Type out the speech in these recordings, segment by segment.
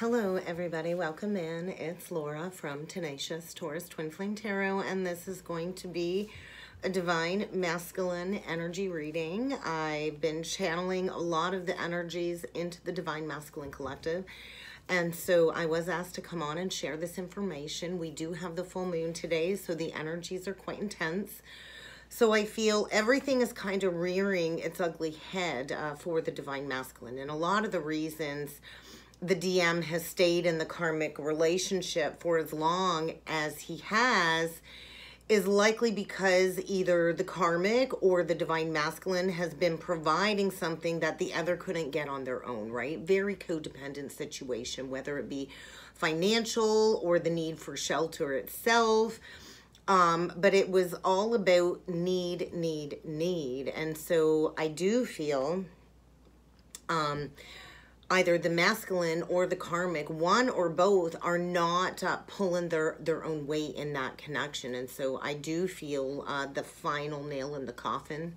Hello everybody, welcome in. It's Laura from Tenacious Taurus Twin Flame Tarot, and this is going to be a divine masculine energy reading. I've been channeling a lot of the energies into the divine masculine collective, and so I was asked to come on and share this information. We do have the full moon today, so the energies are quite intense. So I feel everything is kind of rearing its ugly head for the divine masculine, and a lot of the reasons the DM has stayed in the karmic relationship for as long as he has is likely because either the karmic or the divine masculine has been providing something that the other couldn't get on their own, right? Very codependent situation, whether it be financial or the need for shelter itself. But it was all about need. And so I do feel either the masculine or the karmic, one or both, are not pulling their own weight in that connection. And so I do feel the final nail in the coffin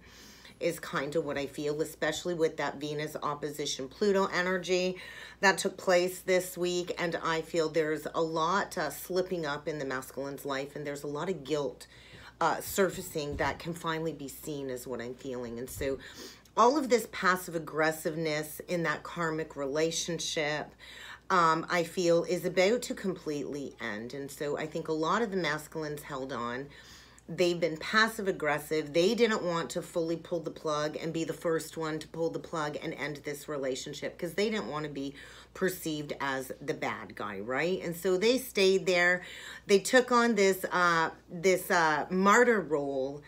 is kind of what I feel, especially with that Venus opposition Pluto energy that took place this week. And I feel there's a lot slipping up in the masculine's life, and there's a lot of guilt surfacing that can finally be seen, is what I'm feeling. And so all of this passive aggressiveness in that karmic relationship, I feel, is about to completely end. And so I think a lot of the masculines held on. They've been passive aggressive. They didn't want to fully pull the plug and be the first one to pull the plug and end this relationship because they didn't want to be perceived as the bad guy, right? And so they stayed there. They took on this martyr role.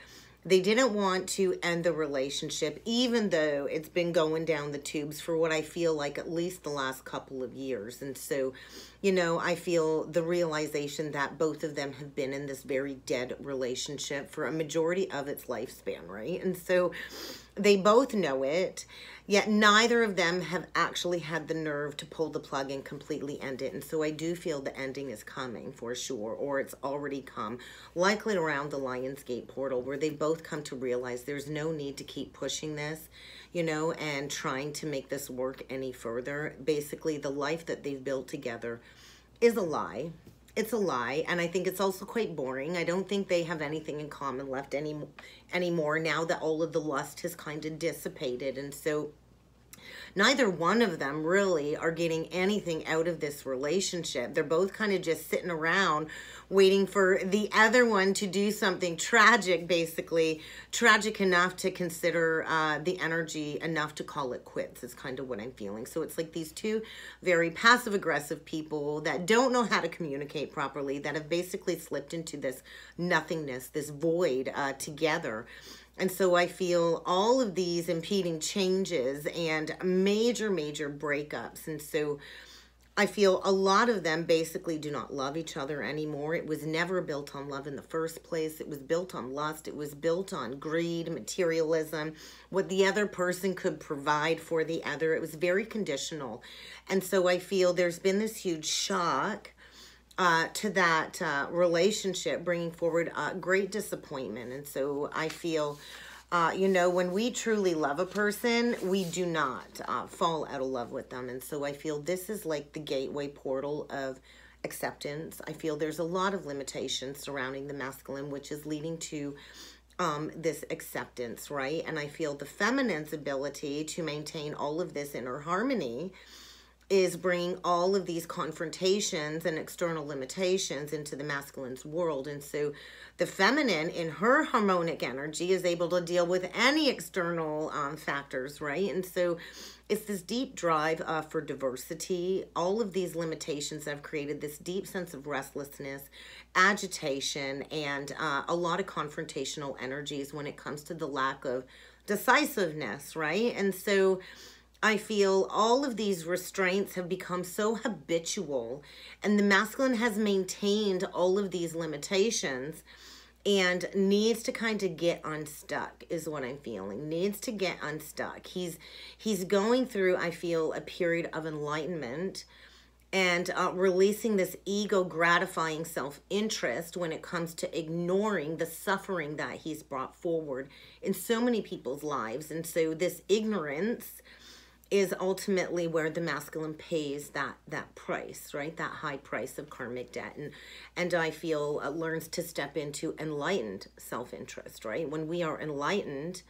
They didn't want to end the relationship, even though it's been going down the tubes for what I feel like at least the last couple of years. And so, you know, I feel the realization that both of them have been in this very dead relationship for a majority of its lifespan, right? And so they both know it, yet neither of them have actually had the nerve to pull the plug and completely end it. And so I do feel the ending is coming for sure, or it's already come, likely around the Lionsgate portal, where they both come to realize there's no need to keep pushing this, you know, and trying to make this work any further. Basically, the life that they've built together is a lie. It's a lie, and I think it's also quite boring. I don't think they have anything in common left anymore now that all of the lust has kind of dissipated. And so neither one of them really are getting anything out of this relationship. They're both kind of just sitting around waiting for the other one to do something tragic, basically tragic enough to consider the energy enough to call it quits, is kind of what I'm feeling. So it's like these two very passive aggressive people that don't know how to communicate properly, that have basically slipped into this nothingness, this void together. And so I feel all of these impeding changes and major breakups. And so I feel a lot of them basically do not love each other anymore. It was never built on love in the first place. It was built on lust. It was built on greed, materialism, what the other person could provide for the other. It was very conditional. And so I feel there's been this huge shock to that relationship, bringing forward great disappointment. And so I feel, you know, when we truly love a person, we do not fall out of love with them. And so I feel this is like the gateway portal of acceptance. I feel there's a lot of limitations surrounding the masculine, which is leading to this acceptance, right? And I feel the feminine's ability to maintain all of this inner harmony is bringing all of these confrontations and external limitations into the masculine's world. And so the feminine, in her harmonic energy, is able to deal with any external factors, right? And so it's this deep drive for diversity. All of these limitations have created this deep sense of restlessness, agitation, and a lot of confrontational energies when it comes to the lack of decisiveness, right? And so I feel all of these restraints have become so habitual, and the masculine has maintained all of these limitations and needs to kind of get unstuck, is what I'm feeling. Needs to get unstuck. He's going through, I feel, a period of enlightenment and releasing this ego gratifying self-interest when it comes to ignoring the suffering that he's brought forward in so many people's lives. And so this ignorance is ultimately where the masculine pays that price, right? That high price of karmic debt. And I feel learns to step into enlightened self-interest, right? When we are enlightened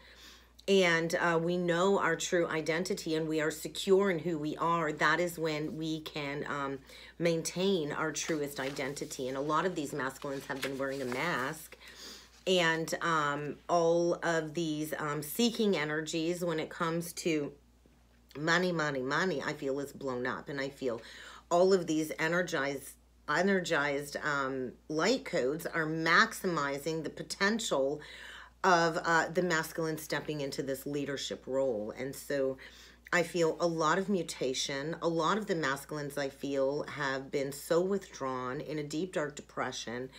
and we know our true identity and we are secure in who we are, that is when we can maintain our truest identity. And a lot of these masculines have been wearing a mask, and all of these seeking energies when it comes to money, I feel is blown up. And I feel all of these energized light codes are maximizing the potential of the masculine stepping into this leadership role. And so I feel a lot of mutation. A lot of the masculines, I feel, have been so withdrawn in a deep, dark depression.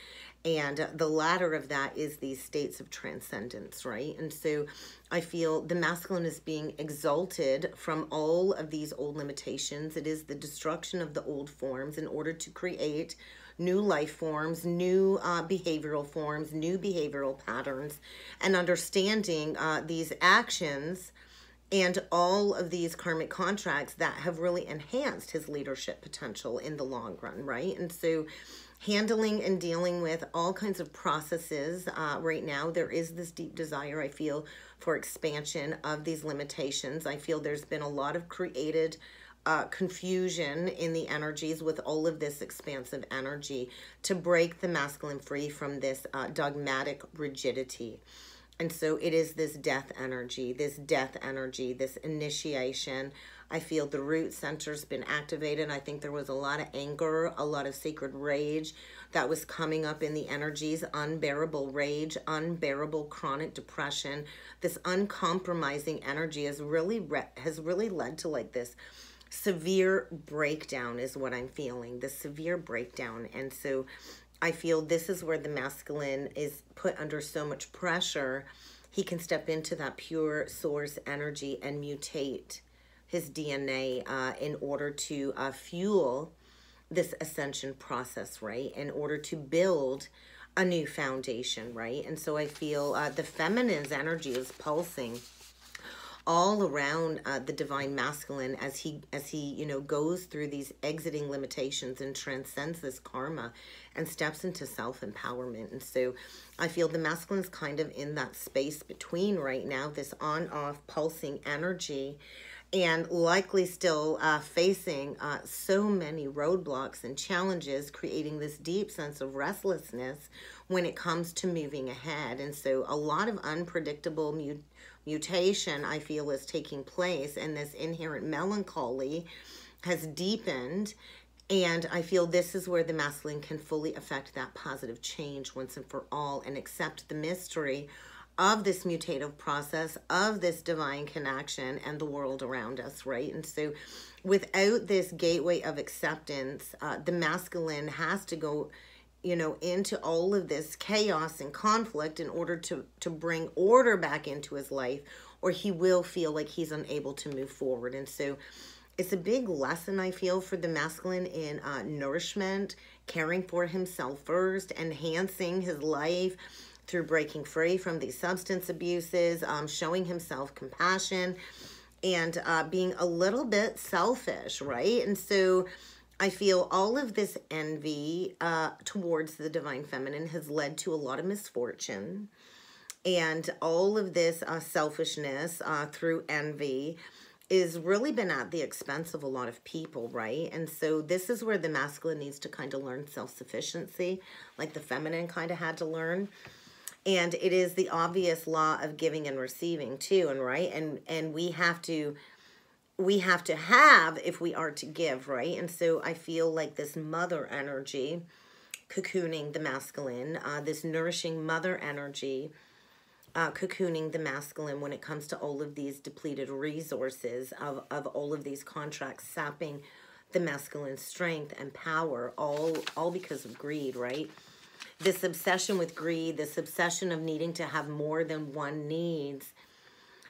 And the latter of that is these states of transcendence, right? And so I feel the masculine is being exalted from all of these old limitations. It is the destruction of the old forms in order to create new life forms, new behavioral forms, new behavioral patterns, and understanding these actions and all of these karmic contracts that have really enhanced his leadership potential in the long run, right? And so handling and dealing with all kinds of processes right now, there is this deep desire, I feel, for expansion of these limitations. I feel there's been a lot of created confusion in the energies with all of this expansive energy to break the masculine free from this dogmatic rigidity. And so it is this death energy, this initiation. I feel the root center's been activated. I think there was a lot of anger, a lot of sacred rage that was coming up in the energies, unbearable rage, unbearable chronic depression. This uncompromising energy has really led to like this severe breakdown is what I'm feeling, the severe breakdown. And so I feel this is where the masculine is put under so much pressure. He can step into that pure source energy and mutate his DNA in order to fuel this ascension process, right? In order to build a new foundation, right? And so I feel the feminine's energy is pulsing all around the divine masculine as he goes through these exiting limitations and transcends this karma and steps into self-empowerment. And so I feel the masculine is kind of in that space between right now, this on-off pulsing energy, and likely still facing so many roadblocks and challenges, creating this deep sense of restlessness when it comes to moving ahead. And so a lot of unpredictable mutation, I feel, is taking place, and this inherent melancholy has deepened. And I feel this is where the masculine can fully affect that positive change once and for all and accept the mystery of this mutative process, of this divine connection and the world around us, right? And so without this gateway of acceptance, the masculine has to go, into all of this chaos and conflict in order to bring order back into his life, or he will feel like he's unable to move forward. And so it's a big lesson, I feel, for the masculine in nourishment, caring for himself first, enhancing his life through breaking free from these substance abuses, showing himself compassion, and being a little bit selfish, right? And so I feel all of this envy towards the divine feminine has led to a lot of misfortune, and all of this selfishness through envy is really been at the expense of a lot of people, right? And so this is where the masculine needs to kind of learn self-sufficiency, like the feminine kind of had to learn. And it is the obvious law of giving and receiving too, and right? And we have to have if we are to give, right? And so I feel like this mother energy cocooning the masculine, this nourishing mother energy cocooning the masculine when it comes to all of these depleted resources of all of these contracts, sapping the masculine strength and power, all because of greed, right? This obsession with greed, this obsession of needing to have more than one needs,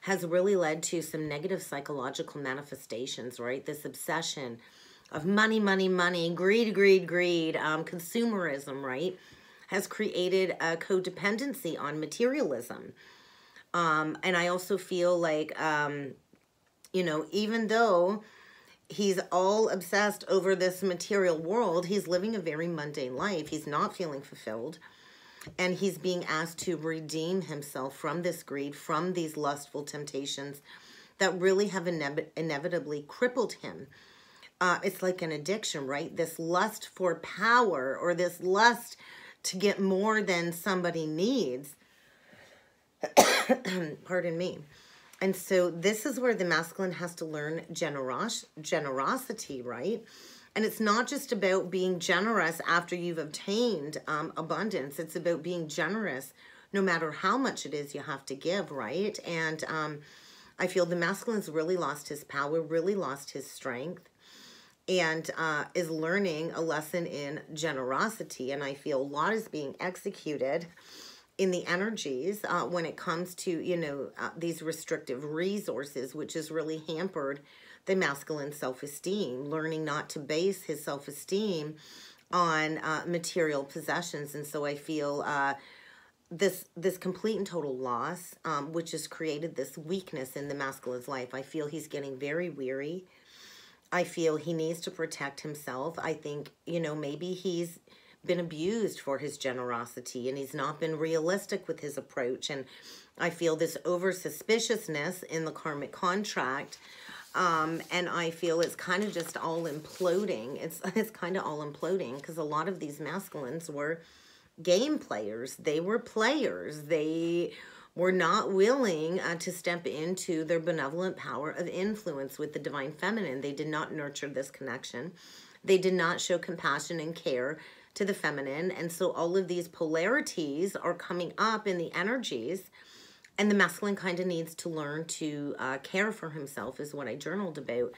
has really led to some negative psychological manifestations, right? This obsession of money, greed, consumerism, right? Has created a codependency on materialism. And I also feel like You know, even though he's all obsessed over this material world, he's living a very mundane life. He's not feeling fulfilled. And he's being asked to redeem himself from this greed, from these lustful temptations that really have inevitably crippled him. It's like an addiction, right? This lust for power, or this lust to get more than somebody needs. Pardon me. And so this is where the masculine has to learn generosity, right? And it's not just about being generous after you've obtained abundance. It's about being generous no matter how much it is you have to give, right? And I feel the masculine's really lost his power, really lost his strength, and is learning a lesson in generosity. And I feel a lot is being executed in the energies when it comes to, you know, these restrictive resources, which has really hampered the masculine self-esteem, learning not to base his self-esteem on material possessions. And so I feel this complete and total loss, which has created this weakness in the masculine's life. I feel he's getting very weary. I feel he needs to protect himself. I think, you know, maybe he's been abused for his generosity and he's not been realistic with his approach. And I feel this over suspiciousness in the karmic contract. And I feel it's kind of just all imploding. It's kind of all imploding because a lot of these masculines were game players. They were players. They were not willing to step into their benevolent power of influence with the divine feminine. They did not nurture this connection. They did not show compassion and care to the feminine. And so all of these polarities are coming up in the energies, and the masculine kind of needs to learn to care for himself, is what I journaled about.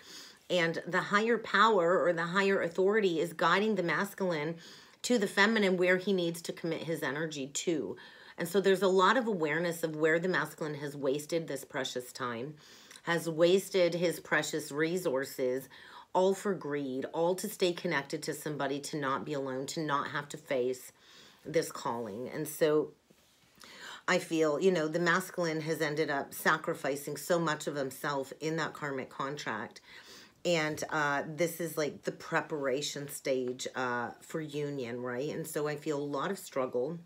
And the higher power or the higher authority is guiding the masculine to the feminine where he needs to commit his energy to. And so there's a lot of awareness of where the masculine has wasted this precious time, has wasted his precious resources, all for greed, all to stay connected to somebody, to not be alone, to not have to face this calling. And so I feel, you know, the masculine has ended up sacrificing so much of himself in that karmic contract. And this is like the preparation stage for union, right? And so I feel a lot of struggle.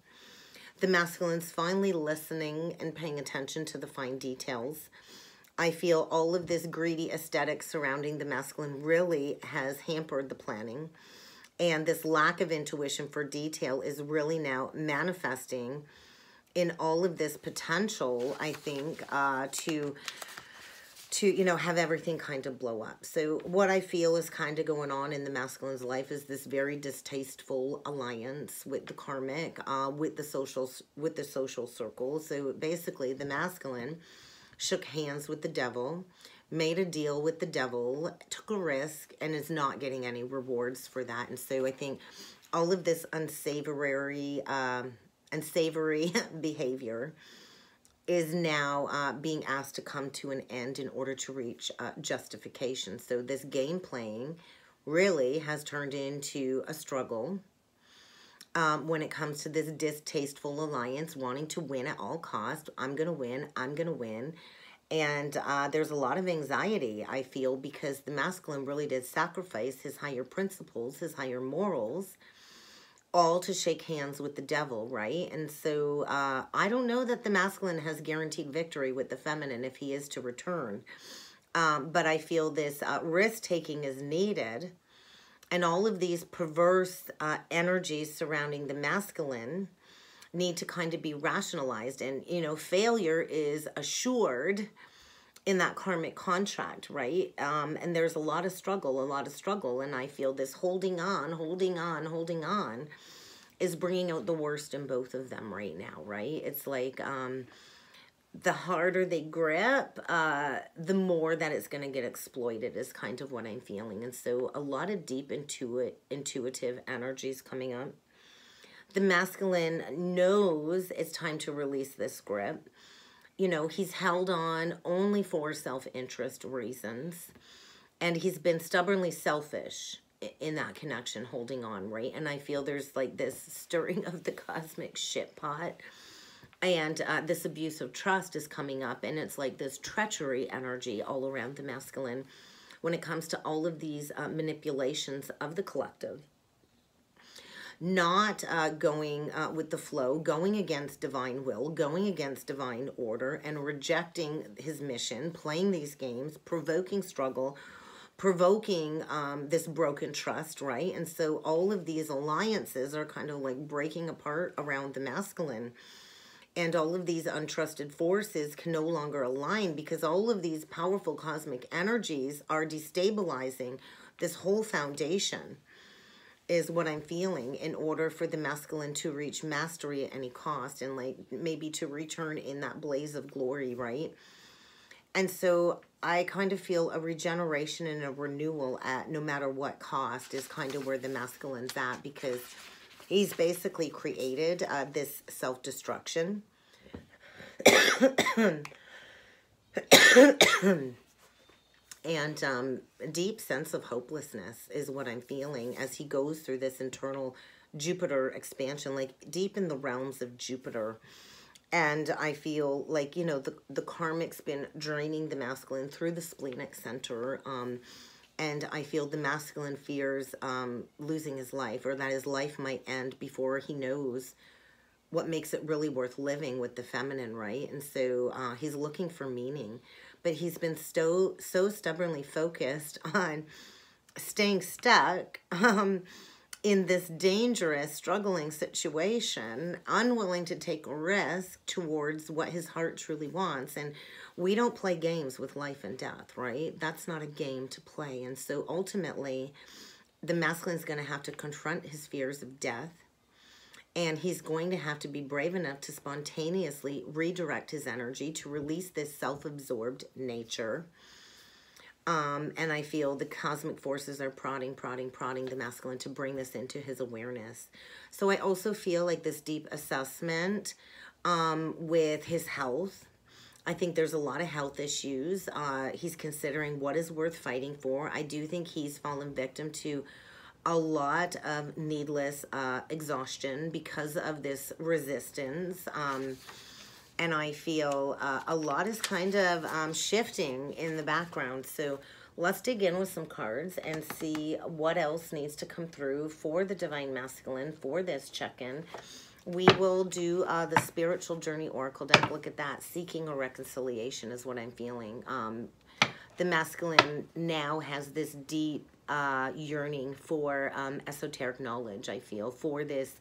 The masculine's finally listening and paying attention to the fine details. I feel all of this greedy aesthetic surrounding the masculine really has hampered the planning. And this lack of intuition for detail is really now manifesting in all of this potential, I think, to, you know, have everything kind of blow up. So what I feel is kind of going on in the masculine's life is this very distasteful alliance with the karmic, with the social circle. So basically the masculine shook hands with the devil, made a deal with the devil, took a risk, and is not getting any rewards for that. And so I think all of this unsavory behavior is now being asked to come to an end in order to reach justification. So this game playing really has turned into a struggle when it comes to this distasteful alliance, wanting to win at all costs. I'm going to win. I'm going to win. And there's a lot of anxiety, I feel, because the masculine really did sacrifice his higher principles, his higher morals, all to shake hands with the devil, right? And so I don't know that the masculine has guaranteed victory with the feminine if he is to return. But I feel this risk-taking is needed. And all of these perverse energies surrounding the masculine need to kind of be rationalized. And, you know, failure is assured in that karmic contract, right? And there's a lot of struggle. And I feel this holding on is bringing out the worst in both of them right now, right? It's like the harder they grip, the more that it's going to get exploited is kind of what I'm feeling. And so a lot of deep intuitive energies coming up. The masculine knows it's time to release this grip. You know, he's held on only for self-interest reasons. And he's been stubbornly selfish in that connection, holding on, right? And I feel there's like this stirring of the cosmic shit pot And this abuse of trust is coming up, and it's like this treachery energy all around the masculine when it comes to all of these manipulations of the collective. Not going with the flow, going against divine will, going against divine order, and rejecting his mission, playing these games, provoking struggle, provoking this broken trust, right? And so all of these alliances are kind of like breaking apart around the masculine. And all of these untrusted forces can no longer align because all of these powerful cosmic energies are destabilizing this whole foundation, is what I'm feeling, in order for the masculine to reach mastery at any cost and like maybe to return in that blaze of glory, right? And so I kind of feel a regeneration and a renewal at no matter what cost is kind of where the masculine's at, because he's basically created this self-destruction. And a deep sense of hopelessness is what I'm feeling as he goes through this internal Jupiter expansion, like deep in the realms of Jupiter. And I feel like, you know, the karmic's been draining the masculine through the splenic center. And I feel the masculine fears losing his life, or that his life might end before he knows what makes it really worth living with the feminine, right? And so he's looking for meaning. But he's been so stubbornly focused on staying stuck in this dangerous, struggling situation, unwilling to take a risk towards what his heart truly wants. And we don't play games with life and death, right? That's not a game to play. And so ultimately, the masculine is going to have to confront his fears of death. And he's going to have to be brave enough to spontaneously redirect his energy to release this self-absorbed nature. And I feel the cosmic forces are prodding the masculine to bring this into his awareness. So I also feel like this deep assessment with his health. I think there's a lot of health issues. He's considering what is worth fighting for. I do think he's fallen victim to a lot of needless exhaustion because of this resistance. And I feel a lot is kind of shifting in the background. So let's dig in with some cards and see what else needs to come through for the Divine Masculine for this check-in. We will do the Spiritual Journey Oracle deck. Look at that. Seeking a reconciliation is what I'm feeling. The masculine now has this deep yearning for esoteric knowledge, I feel, for this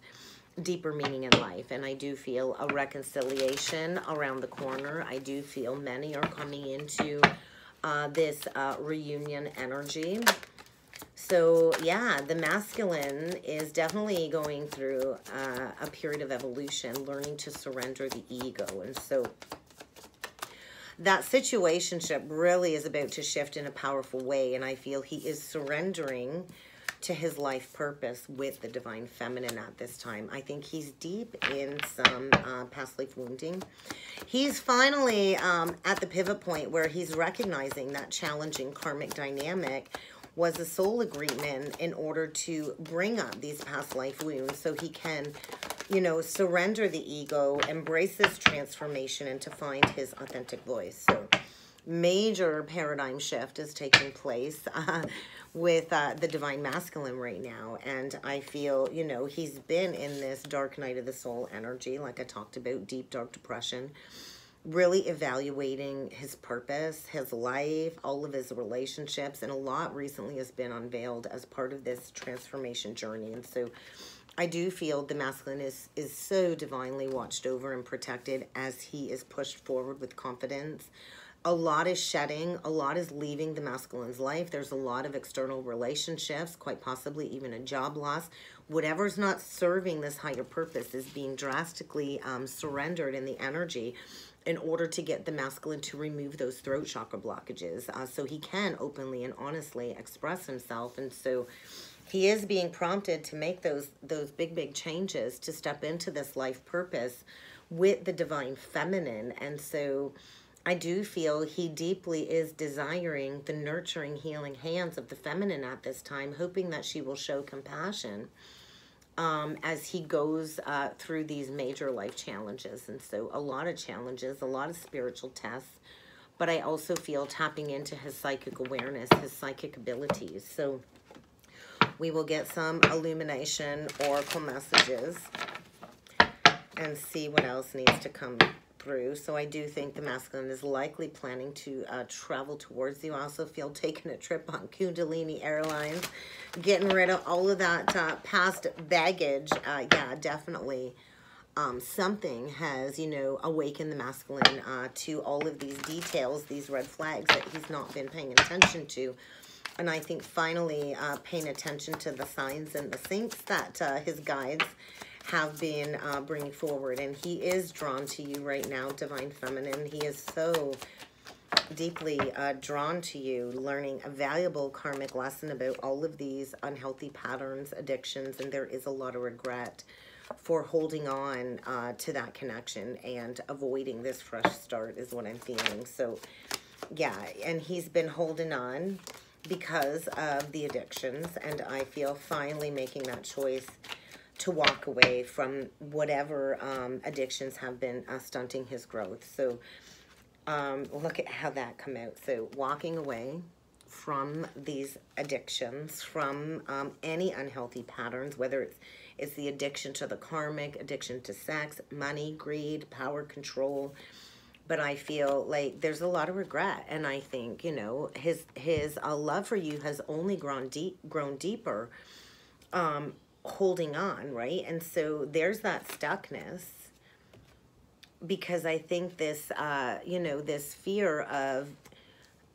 deeper meaning in life. And I do feel a reconciliation around the corner. I do feel many are coming into this reunion energy. So yeah, the masculine is definitely going through a period of evolution, learning to surrender the ego. And so that situationship really is about to shift in a powerful way. And I feel he is surrendering to his life purpose with the divine feminine at this time. I think he's deep in some past life wounding. He's finally at the pivot point where he's recognizing that challenging karmic dynamic was a soul agreement in order to bring up these past life wounds so he can, you know, surrender the ego, embrace this transformation, and to find his authentic voice. So major paradigm shift is taking place with the Divine Masculine right now. And I feel, you know, he's been in this dark night of the soul energy, like I talked about, deep, dark depression, really evaluating his purpose, his life, all of his relationships, and a lot recently has been unveiled as part of this transformation journey. And so I do feel the masculine is so divinely watched over and protected as he is pushed forward with confidence. A lot is shedding, a lot is leaving the masculine's life. There's a lot of external relationships, quite possibly even a job loss. Whatever's not serving this higher purpose is being drastically surrendered in the energy in order to get the masculine to remove those throat chakra blockages so he can openly and honestly express himself. And so he is being prompted to make those big changes to step into this life purpose with the divine feminine. And so I do feel he deeply is desiring the nurturing, healing hands of the feminine at this time, hoping that she will show compassion as he goes through these major life challenges. And so a lot of challenges, a lot of spiritual tests, but I also feel tapping into his psychic awareness, his psychic abilities. So we will get some illumination, oracle messages, and see what else needs to come through. So I do think the masculine is likely planning to travel towards you. I also feel taking a trip on Kundalini Airlines, getting rid of all of that past baggage. Yeah, definitely. Something has, you know, awakened the masculine to all of these details, these red flags that he's not been paying attention to. And I think finally paying attention to the signs and the syncs that his guides have been bringing forward. And he is drawn to you right now, Divine Feminine. He is so deeply drawn to you, learning a valuable karmic lesson about all of these unhealthy patterns, addictions, and there is a lot of regret for holding on to that connection and avoiding this fresh start is what I'm feeling. So yeah, and he's been holding on because of the addictions, and I feel finally making that choice to walk away from whatever addictions have been stunting his growth. So look at how that come out. So walking away from these addictions, from any unhealthy patterns, whether it's the addiction to the karmic, addiction to sex, money, greed, power, control. But I feel like there's a lot of regret. And I think, you know, his love for you has only grown deeper, holding on, right? And so there's that stuckness, because I think this, you know, this fear of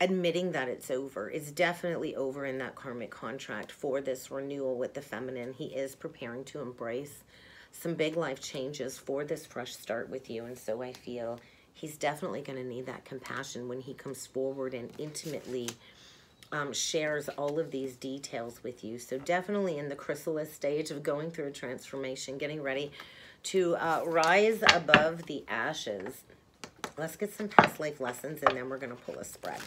admitting that it's over is definitely over in that karmic contract for this renewal with the feminine. He is preparing to embrace some big life changes for this fresh start with you. And so I feel he's definitely going to need that compassion when he comes forward and intimately shares all of these details with you. So definitely in the chrysalis stage of going through a transformation, getting ready to rise above the ashes. Let's get some past life lessons, and then we're going to pull a spread.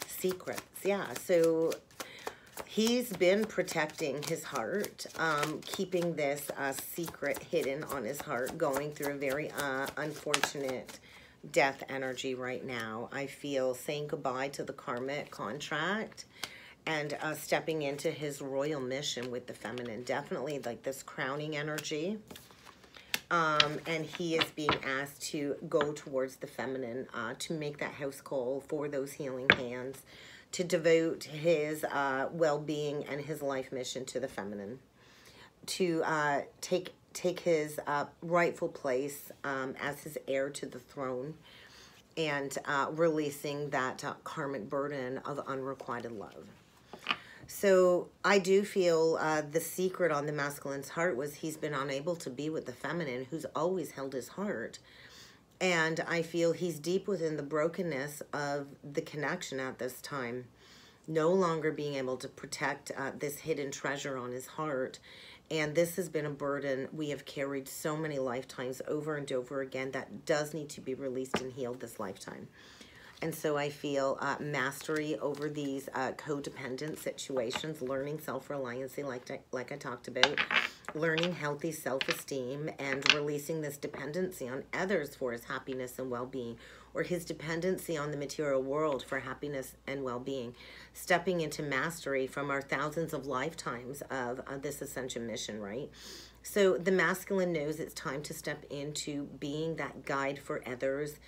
Secrets. Yeah, so he's been protecting his heart, keeping this secret hidden on his heart, going through a very unfortunate death energy right now. I feel saying goodbye to the karmic contract and stepping into his royal mission with the feminine. Definitely like this crowning energy. And he is being asked to go towards the feminine, to make that house call for those healing hands, to devote his well-being and his life mission to the feminine, to take his rightful place as his heir to the throne, and releasing that karmic burden of unrequited love. So I do feel the secret on the masculine's heart was he's been unable to be with the feminine, who's always held his heart. And I feel he's deep within the brokenness of the connection at this time, no longer being able to protect this hidden treasure on his heart. And this has been a burden we have carried so many lifetimes over and over again that does need to be released and healed this lifetime. And so I feel mastery over these codependent situations, learning self-reliancy like I talked about, learning healthy self-esteem, and releasing this dependency on others for his happiness and well-being, or his dependency on the material world for happiness and well-being, stepping into mastery from our thousands of lifetimes of this ascension mission, right? So the masculine knows it's time to step into being that guide for others,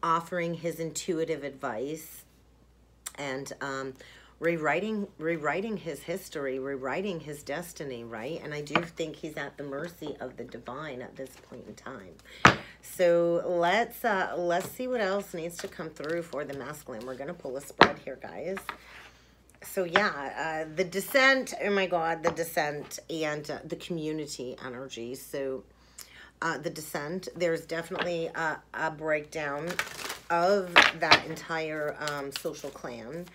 offering his intuitive advice, and rewriting his history, rewriting his destiny, right? And I do think he's at the mercy of the divine at this point in time. So let's see what else needs to come through for the masculine. We're gonna pull a spread here, guys. So yeah, the descent, oh my God, the descent and the community energy. So the descent, there's definitely a breakdown of that entire social clan.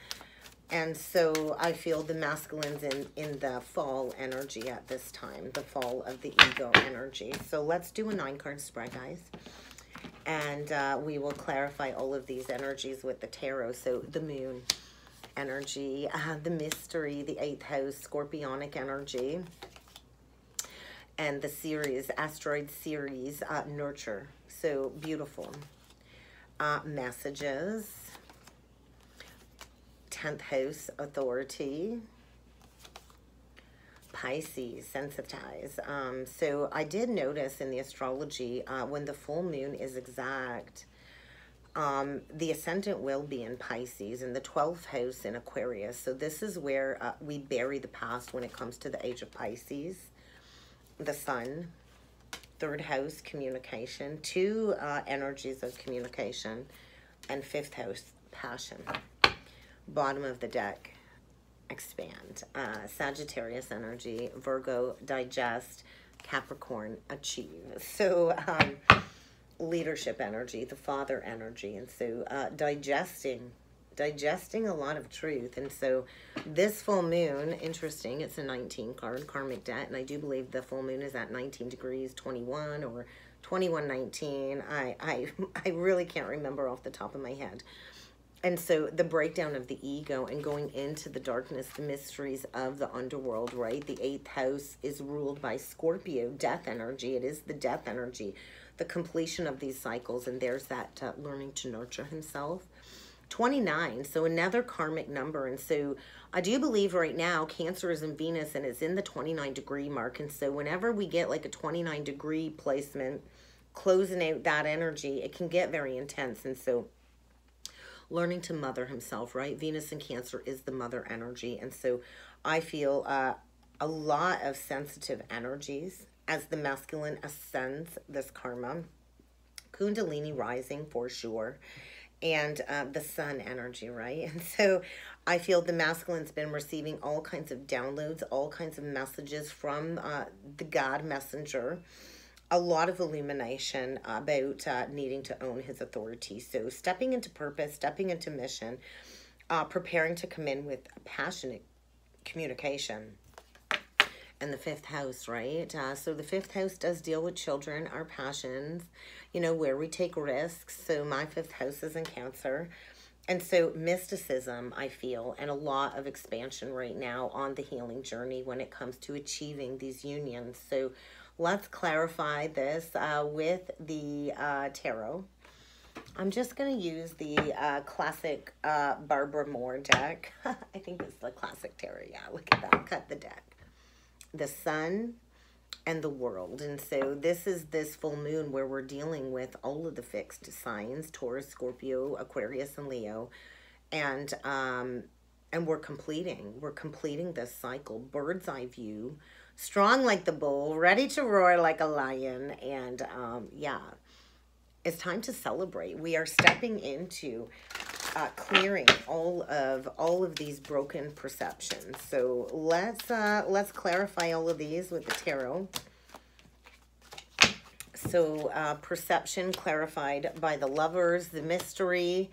And so I feel the masculine's in the fall energy at this time, the fall of the ego energy. So let's do a 9-card spread, guys. And we will clarify all of these energies with the tarot. So the moon. energy, the mystery, the 8th house, scorpionic energy, and the series, asteroid series, nurture. So beautiful. Messages, 10th house, authority, Pisces, sensitize. So I did notice in the astrology, when the full moon is exact, the ascendant will be in Pisces and the 12th house in Aquarius. So this is where we bury the past when it comes to the age of Pisces. The sun, 3rd house, communication, 2 energies of communication, and 5th house, passion. Bottom of the deck, expand. Sagittarius energy, Virgo, digest, Capricorn, achieve. So leadership energy, the father energy, and so digesting a lot of truth. And so this full moon, interesting, it's a 19 card, karmic debt, and I do believe the full moon is at 19 degrees 21 or 21:19. I really can't remember off the top of my head. And so the breakdown of the ego and going into the darkness, the mysteries of the underworld, right? The 8th house is ruled by Scorpio, death energy. It is the death energy, the completion of these cycles. And there's that learning to nurture himself. 29, so another karmic number. And so I do believe right now Cancer is in Venus and it's in the 29-degree mark. And so whenever we get like a 29-degree placement, closing out that energy, it can get very intense. And so learning to mother himself, right? Venus in Cancer is the mother energy. And so I feel a lot of sensitive energies as the masculine ascends this karma. Kundalini rising for sure. And the sun energy, right? And so I feel the masculine's been receiving all kinds of downloads, all kinds of messages from the God messenger. A lot of illumination about needing to own his authority. So stepping into purpose, stepping into mission, preparing to come in with passionate communication. And the 5th house, right? So the 5th house does deal with children, our passions, you know, where we take risks. So my 5th house is in Cancer. And so mysticism, I feel, and a lot of expansion right now on the healing journey when it comes to achieving these unions. So let's clarify this with the tarot. I'm just going to use the classic Barbara Moore deck. I think it's the classic tarot. Yeah, look at that. Cut the deck. The sun and the world. And so this is this full moon where we're dealing with all of the fixed signs, Taurus, Scorpio, Aquarius, and Leo. And we're completing this cycle. Bird's eye view, strong like the bull, ready to roar like a lion. And yeah, it's time to celebrate. We are stepping into clearing all of these broken perceptions. So let's clarify all of these with the tarot. So perception clarified by the Lovers, the mystery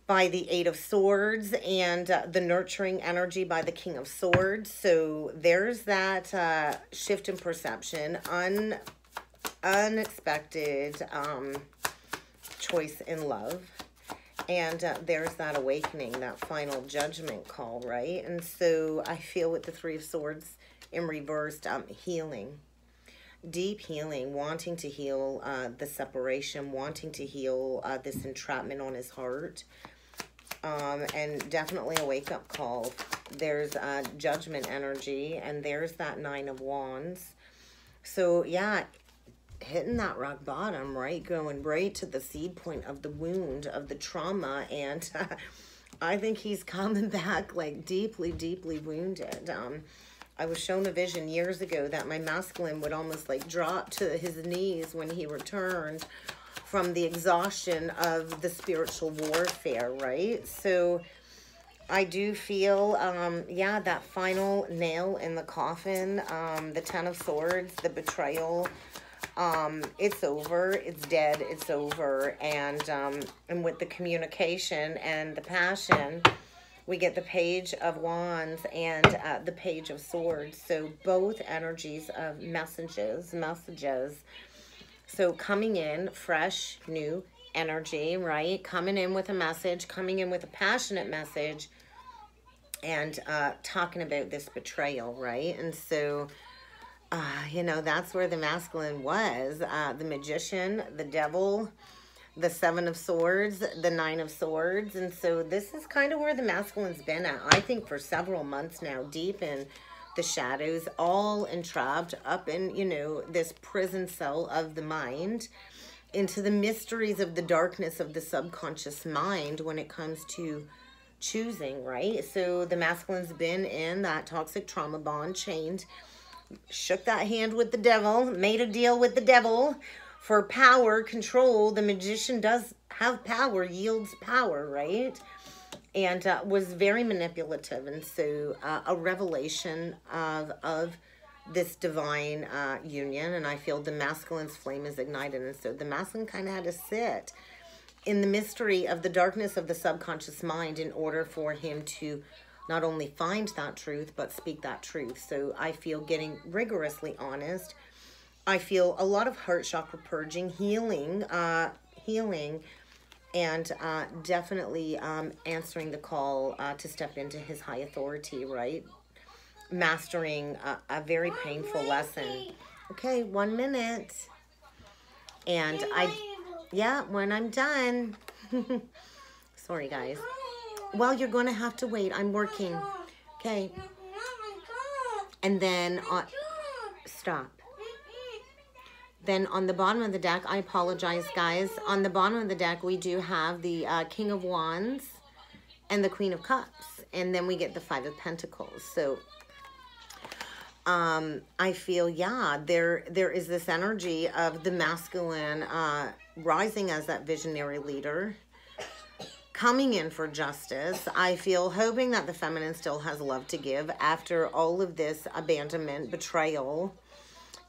by the 8 of Swords, and the nurturing energy by the King of Swords. So there's that shift in perception, unexpected choice in love. And there's that awakening, that final judgment call, right? And so I feel with the 3 of Swords in reversed, healing. Deep healing, wanting to heal the separation, wanting to heal this entrapment on his heart. And definitely a wake-up call. There's judgment energy, and there's that 9 of Wands. So, yeah, hitting that rock bottom, right? Going right to the seed point of the wound, of the trauma. And I think he's coming back like deeply, deeply wounded. I was shown a vision years ago that my masculine would almost like drop to his knees when he returned from the exhaustion of the spiritual warfare, right? So I do feel, yeah, that final nail in the coffin, the 10 of Swords, the betrayal. It's over, it's dead, it's over. And with the communication and the passion, we get the Page of Wands and the Page of Swords. So both energies of messages. So coming in fresh, new, energy, right? Coming in with a message, coming in with a passionate message, and talking about this betrayal, right? And so, you know, that's where the masculine was. The Magician, the Devil, the Seven of Swords, the Nine of Swords. And so this is kind of where the masculine's been at, I think, for several months now, deep in the shadows, all entrapped up in, you know, this prison cell of the mind, into the mysteries of the darkness of the subconscious mind when it comes to choosing, right? So the masculine's been in that toxic trauma bond, chained, shook that hand with the devil, made a deal with the devil for power, control. The Magician does have power, yields power, right? And was very manipulative. And so a revelation of this divine union. And I feel the masculine's flame is ignited. And so the masculine kind of had to sit in the mystery of the darkness of the subconscious mind in order for him to not only find that truth, but speak that truth. So I feel getting rigorously honest. I feel a lot of heart chakra purging, healing, and definitely answering the call to step into his high authority, right? Mastering a very painful lesson. Okay, 1 minute. And yeah, when I'm done. Sorry, guys. Well, you're going to have to wait. I'm working. Okay. And then, stop. Then on the bottom of the deck, I apologize, guys. On the bottom of the deck, we do have the King of Wands and the Queen of Cups. And then we get the Five of Pentacles. So I feel, yeah, there is this energy of the masculine rising as that visionary leader, coming in for justice. I feel hoping that the feminine still has love to give after all of this abandonment, betrayal,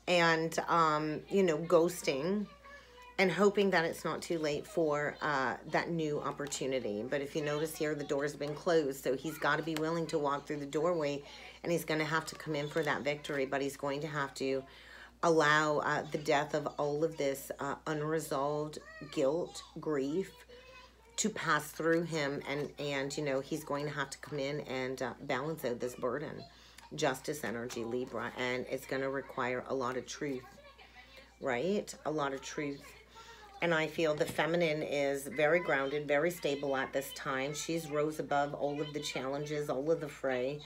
and, you know, ghosting, and hoping that it's not too late for that new opportunity. But if you notice here, the door's been closed, so he's got to be willing to walk through the doorway, and he's going to have to come in for that victory, but he's going to have to allow the death of all of this unresolved guilt, grief, to pass through him, and you know, he's going to have to come in and balance out this burden. Justice energy, Libra, and it's going to require a lot of truth, right? A lot of truth. And I feel the feminine is very grounded, very stable at this time. She's rose above all of the challenges, all of the fray.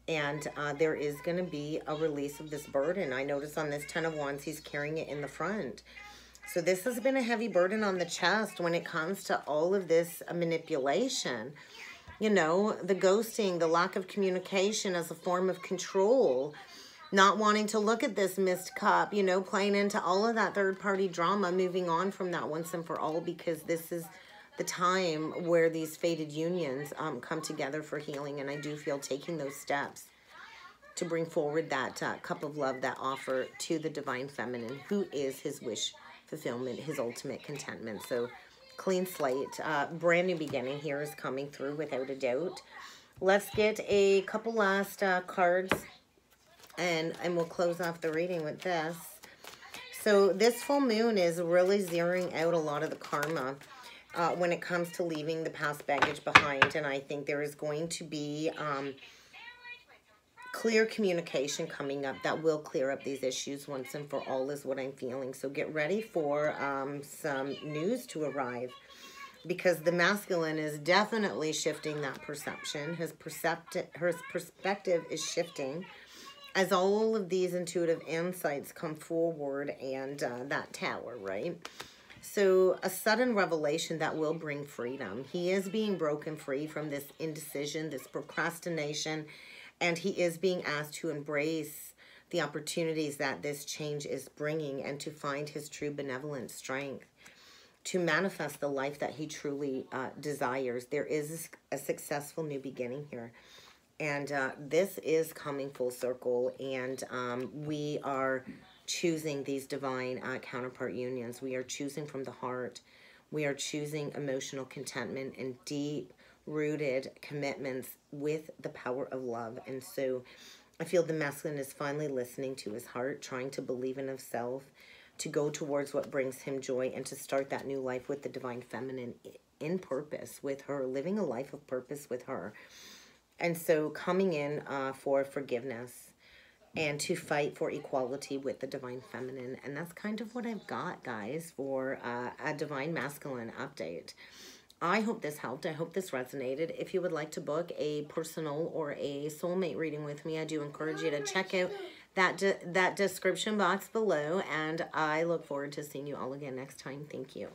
And there is going to be a release of this burden. I notice on this Ten of Wands, he's carrying it in the front. So this has been a heavy burden on the chest when it comes to all of this manipulation. You know, the ghosting, the lack of communication as a form of control, not wanting to look at this missed cup, you know, playing into all of that third-party drama, moving on from that once and for all, because this is the time where these fated unions come together for healing. And I do feel taking those steps to bring forward that cup of love, that offer to the divine feminine, who is his wish fulfillment, his ultimate contentment. So clean slate, brand new beginning here is coming through without a doubt. Let's get a couple last cards, and we'll close off the reading with this. So this full moon is really zeroing out a lot of the karma when it comes to leaving the past baggage behind. And I think there is going to be clear communication coming up that will clear up these issues once and for all, is what I'm feeling. So get ready for some news to arrive, because the masculine is definitely shifting that perception. His perspective is shifting as all of these intuitive insights come forward, and that tower, right? So a sudden revelation that will bring freedom. He is being broken free from this indecision, this procrastination, and he is being asked to embrace the opportunities that this change is bringing, and to find his true benevolent strength to manifest the life that he truly desires. There is a successful new beginning here. And this is coming full circle, and we are choosing these divine counterpart unions. We are choosing from the heart. We are choosing emotional contentment and deep-rooted commitments with the power of love. And so I feel the masculine is finally listening to his heart, trying to believe in himself, to go towards what brings him joy and to start that new life with the divine feminine in purpose with her, living a life of purpose with her. And so coming in for forgiveness and to fight for equality with the divine feminine. And that's kind of what I've got, guys, for a divine masculine update. I hope this helped. I hope this resonated. If you would like to book a personal or a soulmate reading with me, I do encourage you to check out that description box below. And I look forward to seeing you all again next time. Thank you.